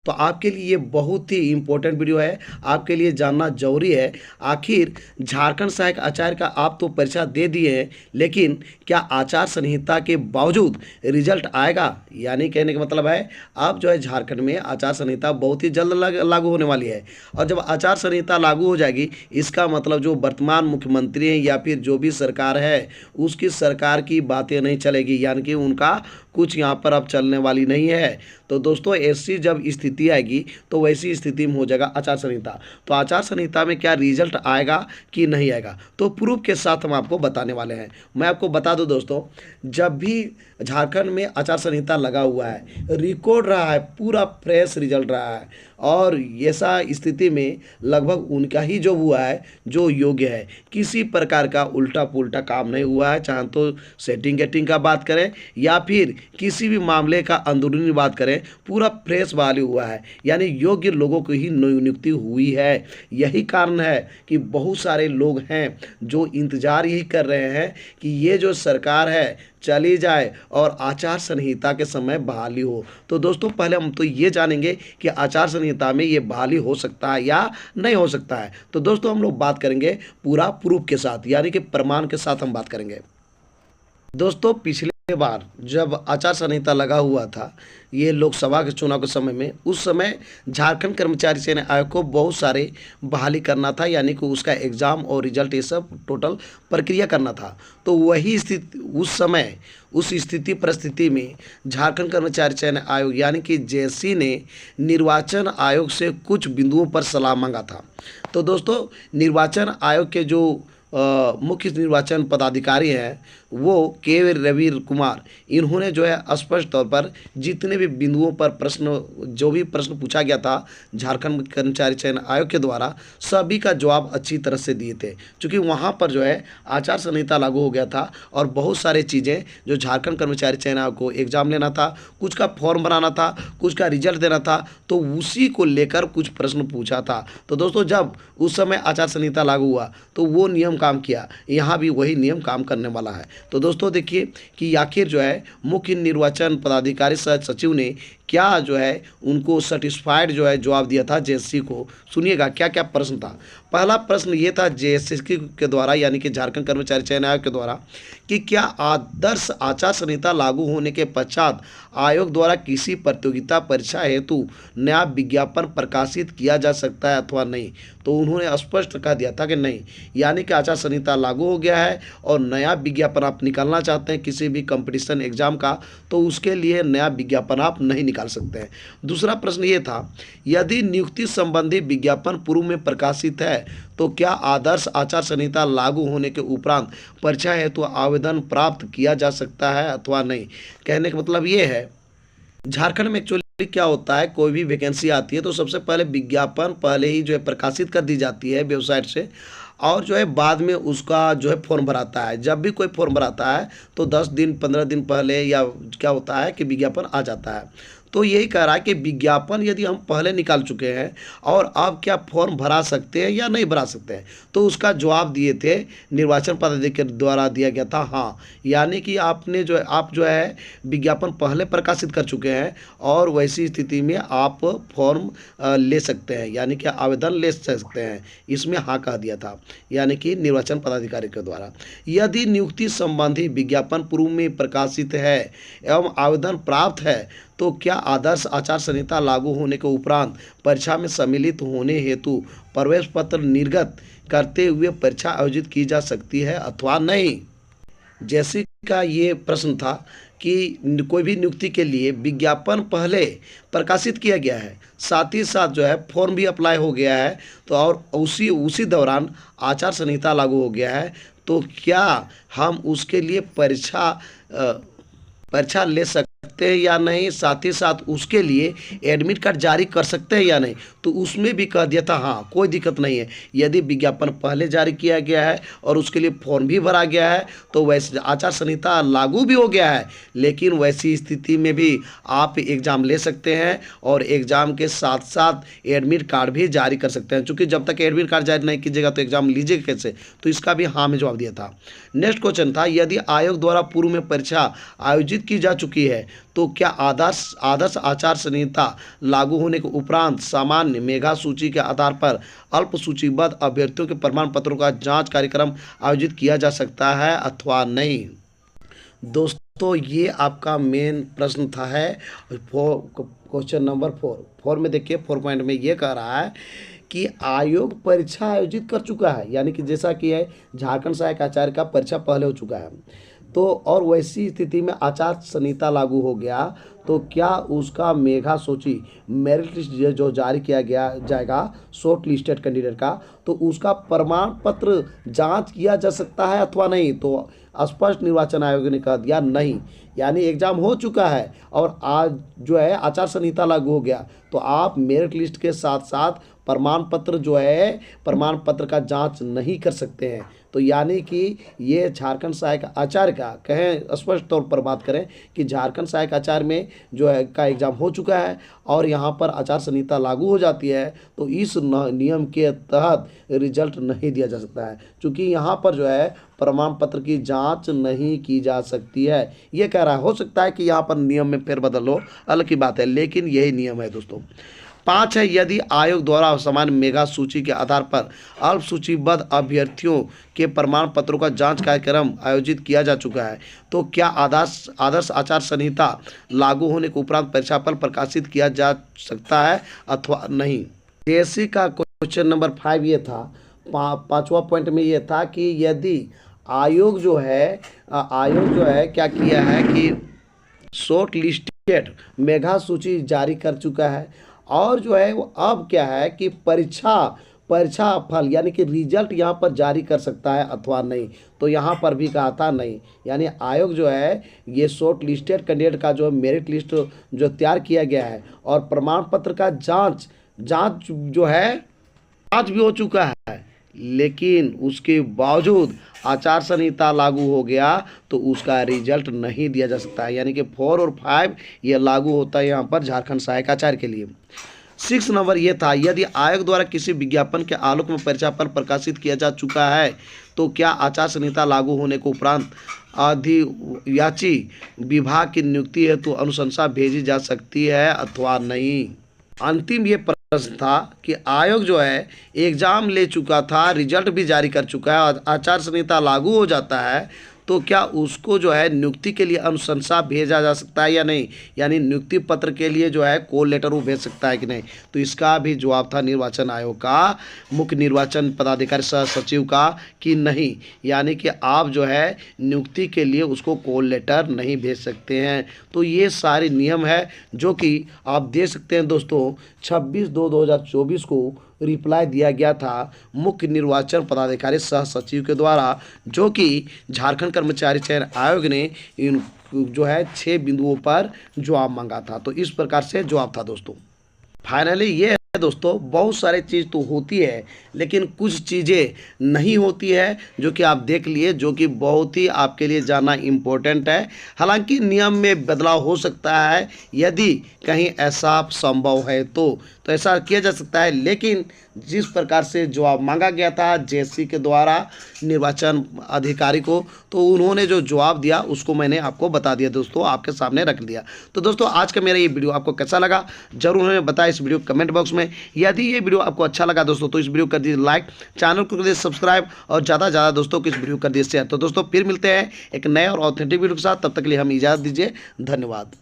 तो आपके लिए ये बहुत ही इम्पोर्टेंट वीडियो है, आपके लिए जानना जरूरी है। आखिर झारखंड सहायक आचार्य का आप तो परीक्षा दे दिए हैं, लेकिन क्या आचार संहिता के बावजूद रिजल्ट आएगा? यानी कहने का मतलब है अब जो है झारखंड में आचार संहिता बहुत ही जल्द लागू होने वाली है। और जब आचार संहिता लागू हो जाएगी, इसका मतलब जो वर्तमान मुख्यमंत्री हैं या फिर जो भी सरकार है, उसकी सरकार की बातें नहीं चलेगी, यानी कि उनका कुछ यहाँ पर अब चलने वाली नहीं है। तो दोस्तों, ऐसी जब स्थिति आएगी तो वैसी स्थिति में हो जाएगा आचार संहिता। तो आचार संहिता में क्या रिजल्ट आएगा कि नहीं आएगा, तो प्रूफ के साथ हम आपको बताने वाले हैं। मैं आपको बता दूं दोस्तों, जब भी झारखंड में आचार संहिता लगा हुआ है, रिकॉर्ड रहा है, पूरा फ्रेश रिजल्ट रहा है, और ऐसा स्थिति में लगभग उनका ही जो हुआ है जो योग्य है। किसी प्रकार का उल्टा पुल्टा काम नहीं हुआ है, चाहे तो सेटिंग गेटिंग का बात करें या फिर किसी भी मामले का अंदरूनी बात करें, पूरा फ्रेश वाली हुआ है, यानी योग्य लोगों की ही नियुक्ति हुई है। यही कारण है कि बहुत सारे लोग हैं जो इंतजार यही कर रहे हैं कि ये जो सरकार है चली जाए और आचार संहिता के समय बहाली हो। तो दोस्तों, पहले हम तो ये जानेंगे कि आचार संहिता में ये बहाली हो सकता है या नहीं हो सकता है। तो दोस्तों, हम लोग बात करेंगे पूरा प्रूफ के साथ, यानी कि प्रमाण के साथ हम बात करेंगे। दोस्तों, पिछले बार जब आचार संहिता लगा हुआ था, ये लोकसभा के चुनाव के समय में, उस समय झारखंड कर्मचारी चयन आयोग को बहुत सारे बहाली करना था, यानी कि उसका एग्ज़ाम और रिजल्ट ये सब टोटल प्रक्रिया करना था। तो वही स्थिति उस समय, उस स्थिति परिस्थिति में झारखंड कर्मचारी चयन आयोग यानी कि जेसी ने निर्वाचन आयोग से कुछ बिंदुओं पर सलाह मांगा था। तो दोस्तों, निर्वाचन आयोग के जो मुख्य निर्वाचन पदाधिकारी हैं वो के रवि कुमार, इन्होंने जो है स्पष्ट तौर पर जितने भी बिंदुओं पर जो भी प्रश्न पूछा गया था झारखंड कर्मचारी चयन आयोग के द्वारा, सभी का जवाब अच्छी तरह से दिए थे। क्योंकि वहाँ पर जो है आचार संहिता लागू हो गया था और बहुत सारी चीज़ें जो झारखंड कर्मचारी चयन आयोग को एग्ज़ाम लेना था, कुछ का फॉर्म बनाना था, कुछ का रिजल्ट देना था, तो उसी को लेकर कुछ प्रश्न पूछा था। तो दोस्तों, जब उस समय आचार संहिता लागू हुआ तो वो नियम काम किया, यहाँ भी वही नियम काम करने वाला है। तो दोस्तों, देखिए कि आखिर जो है मुख्य निर्वाचन पदाधिकारी सचिव ने क्या जो है उनको सेटिस्फाइड जो है जवाब दिया था जेएससी को। सुनिएगा क्या क्या प्रश्न था। पहला प्रश्न ये था जेएससी के द्वारा, यानी कि झारखंड कर्मचारी चयन आयोग के द्वारा, कि क्या आदर्श आचार संहिता लागू होने के पश्चात आयोग द्वारा किसी प्रतियोगिता परीक्षा हेतु नया विज्ञापन प्रकाशित किया जा सकता है अथवा नहीं। तो उन्होंने स्पष्ट कह दिया था कि नहीं, यानी कि आचार संहिता लागू हो गया है और नया विज्ञापन आप निकालना चाहते हैं किसी भी कंपटीशन एग्जाम का, तो उसके लिए नया विज्ञापन आप नहीं निकाल सकते हैं। दूसरा प्रश्न ये था, यदि नियुक्ति संबंधी विज्ञापन पूर्व में प्रकाशित है तो क्या आदर्श आचार संहिता लागू होने के उपरांत परीक्षा हेतु आवेदन प्राप्त किया जा सकता है अथवा नहीं। कहने का मतलब ये है, झारखंड में एक्चुअली क्या होता है, कोई भी वैकेंसी आती है तो सबसे पहले विज्ञापन पहले ही जो है प्रकाशित कर दी जाती है वेबसाइट से, और जो है बाद में उसका जो है फॉर्म भराता है। जब भी कोई फॉर्म भराता है तो 10 दिन 15 दिन पहले या क्या होता है कि विज्ञापन आ जाता है। तो यही कह रहा है कि विज्ञापन यदि हम पहले निकाल चुके हैं और अब क्या फॉर्म भरा सकते हैं या नहीं भरा सकते हैं, तो उसका जवाब दिए थे निर्वाचन पदाधिकारी द्वारा दिया गया था हाँ, यानी कि आप जो है विज्ञापन पहले प्रकाशित कर चुके हैं और वैसी स्थिति में आप फॉर्म ले सकते हैं, यानी कि आवेदन ले सकते हैं। इसमें हाँ कह दिया था, यानी कि निर्वाचन पदाधिकारी के द्वारा। यदि नियुक्ति संबंधी विज्ञापन पूर्व में प्रकाशित है एवं आवेदन प्राप्त है तो क्या आदर्श आचार संहिता लागू होने के उपरांत परीक्षा में सम्मिलित होने हेतु प्रवेश पत्र निर्गत करते हुए परीक्षा आयोजित की जा सकती है अथवा नहीं। जैसे का ये प्रश्न था कि कोई भी नियुक्ति के लिए विज्ञापन पहले प्रकाशित किया गया है, साथ ही साथ जो है फॉर्म भी अप्लाई हो गया है, तो और उसी दौरान आचार संहिता लागू हो गया है, तो क्या हम उसके लिए परीक्षा ले सकते हैं या नहीं, साथ ही साथ उसके लिए एडमिट कार्ड जारी कर सकते हैं या नहीं। तो उसमें भी कह दिया था हाँ, कोई दिक्कत नहीं है, यदि विज्ञापन पहले जारी किया गया है और उसके लिए फॉर्म भी भरा गया है तो वैसे आचार संहिता लागू भी हो गया है, लेकिन वैसी स्थिति में भी आप एग्ज़ाम ले सकते हैं और एग्ज़ाम के साथ साथ एडमिट कार्ड भी जारी कर सकते हैं। चूँकि जब तक एडमिट कार्ड जारी नहीं कीजिएगा तो एग्ज़ाम लीजिएगा कैसे, तो इसका भी हाँ में जवाब दिया था। नेक्स्ट क्वेश्चन था, यदि आयोग द्वारा पूर्व में परीक्षा आयोजित की जा चुकी है तो क्या आदर्श आदर्श आचार संहिता लागू होने के उपरांत सामान्य मेगा सूची के आधार पर अल्प सूचीबद्ध अभ्यर्थियों के प्रमाण पत्रों का जांच कार्यक्रम आयोजित किया जा सकता है अथवा नहीं। दोस्तों ये आपका मेन प्रश्न था है क्वेश्चन नंबर 4 में देखिए 4 पॉइंट में ये कह रहा है कि आयोग परीक्षा आयोजित कर चुका है, यानी कि जैसा कि है झारखंड सहायक आचार्य का परीक्षा पहले हो चुका है, तो और वैसी स्थिति में आचार संहिता लागू हो गया तो क्या उसका मेगा सूची मेरिट लिस्ट जो जारी किया गया जाएगा शॉर्ट लिस्टेड कैंडिडेट का, तो उसका प्रमाण पत्र जांच किया जा सकता है अथवा नहीं। तो स्पष्ट निर्वाचन आयोग ने कह दिया नहीं, यानी एग्जाम हो चुका है और आज जो है आचार संहिता लागू हो गया तो आप मेरिट लिस्ट के साथ साथ प्रमाण पत्र जो है प्रमाण पत्र का जांच नहीं कर सकते हैं। तो यानी कि ये झारखंड सहायक आचार्य का कहें स्पष्ट तौर पर बात करें कि झारखंड सहायक आचार्य में जो है का एग्ज़ाम हो चुका है और यहाँ पर आचार संहिता लागू हो जाती है तो इस नियम के तहत रिजल्ट नहीं दिया जा सकता है, क्योंकि यहाँ पर जो है प्रमाण पत्र की जांच नहीं की जा सकती है। ये कह रहा है, हो सकता है कि यहाँ पर नियम में फेरबदल हो, अलग की बात है, लेकिन यही नियम है दोस्तों। 5 है, यदि आयोग द्वारा समान मेगा सूची के आधार पर अल्प सूचीबद्ध अभ्यर्थियों के प्रमाण पत्रों का जांच कार्यक्रम आयोजित किया जा चुका है तो क्या आदर्श आचार संहिता लागू होने के उपरांत परीक्षाफल प्रकाशित किया जा सकता है अथवा नहीं। जेएससी का क्वेश्चन नंबर 5 ये था, 5वां पॉइंट में ये था कि यदि आयोग जो है क्या किया है कि शॉर्ट लिस्टेड मेगा सूची जारी कर चुका है और जो है वो अब क्या है कि परीक्षा फल यानी कि रिजल्ट यहाँ पर जारी कर सकता है अथवा नहीं। तो यहाँ पर भी कहा था नहीं, यानी आयोग जो है ये शॉर्ट लिस्टेड कैंडिडेट का जो मेरिट लिस्ट जो तैयार किया गया है और प्रमाण पत्र का जांच जो है जांच भी हो चुका है, लेकिन उसके बावजूद आचार संहिता लागू हो गया तो उसका रिजल्ट नहीं दिया जा सकता है, यानी कि 4 और 5 ये लागू होता है यहाँ पर झारखंड सहायक आचार्य के लिए। 6 नंबर ये था, यदि आयोग द्वारा किसी विज्ञापन के आलोक में परीक्षाफल प्रकाशित किया जा चुका है तो क्या आचार संहिता लागू होने के उपरांत अधियाची विभाग की नियुक्ति हेतु अनुशंसा भेजी जा सकती है अथवा नहीं। अंतिम ये प्रश्न था कि आयोग जो है एग्ज़ाम ले चुका था, रिजल्ट भी जारी कर चुका है, आचार संहिता लागू हो जाता है तो क्या उसको जो है नियुक्ति के लिए अनुशंसा भेजा जा सकता है या नहीं, यानी नियुक्ति पत्र के लिए जो है कॉल लेटर वो भेज सकता है कि नहीं। तो इसका भी जवाब था निर्वाचन आयोग का मुख्य निर्वाचन पदाधिकारी सह सचिव का कि नहीं, यानी कि आप जो है नियुक्ति के लिए उसको कॉल लेटर नहीं भेज सकते हैं। तो ये सारे नियम है जो कि आप देख सकते हैं दोस्तों 26/2/2024 को रिप्लाई दिया गया था मुख्य निर्वाचन पदाधिकारी सह सचिव के द्वारा, जो कि झारखंड कर्मचारी चयन आयोग ने इन जो है 6 बिंदुओं पर जवाब मांगा था। तो इस प्रकार से जवाब था दोस्तों। फाइनली ये है दोस्तों, बहुत सारी चीज़ तो होती है लेकिन कुछ चीज़ें नहीं होती है जो कि आप देख लिए, जो कि बहुत ही आपके लिए जानना इम्पोर्टेंट है। हालांकि नियम में बदलाव हो सकता है, यदि कहीं ऐसा संभव है तो ऐसा किया जा सकता है, लेकिन जिस प्रकार से जवाब मांगा गया था जेएससी के द्वारा निर्वाचन अधिकारी को, तो उन्होंने जो जवाब दिया उसको मैंने आपको बता दिया दोस्तों, आपके सामने रख दिया। तो दोस्तों आज का मेरा ये वीडियो आपको कैसा लगा जरूर हमें बताएं इस वीडियो कमेंट बॉक्स में। यदि ये वीडियो आपको अच्छा लगा दोस्तों तो इस वीडियो कर दीजिए लाइक, चैनल को कर दीजिए सब्सक्राइब और ज़्यादा से ज़्यादा दोस्तों को इस वीडियो कर दीजिए शेयर। तो दोस्तों फिर मिलते हैं एक नए और ऑथेंटिक वीडियो के साथ, तब तक के लिए हम इजाज़त दीजिए, धन्यवाद।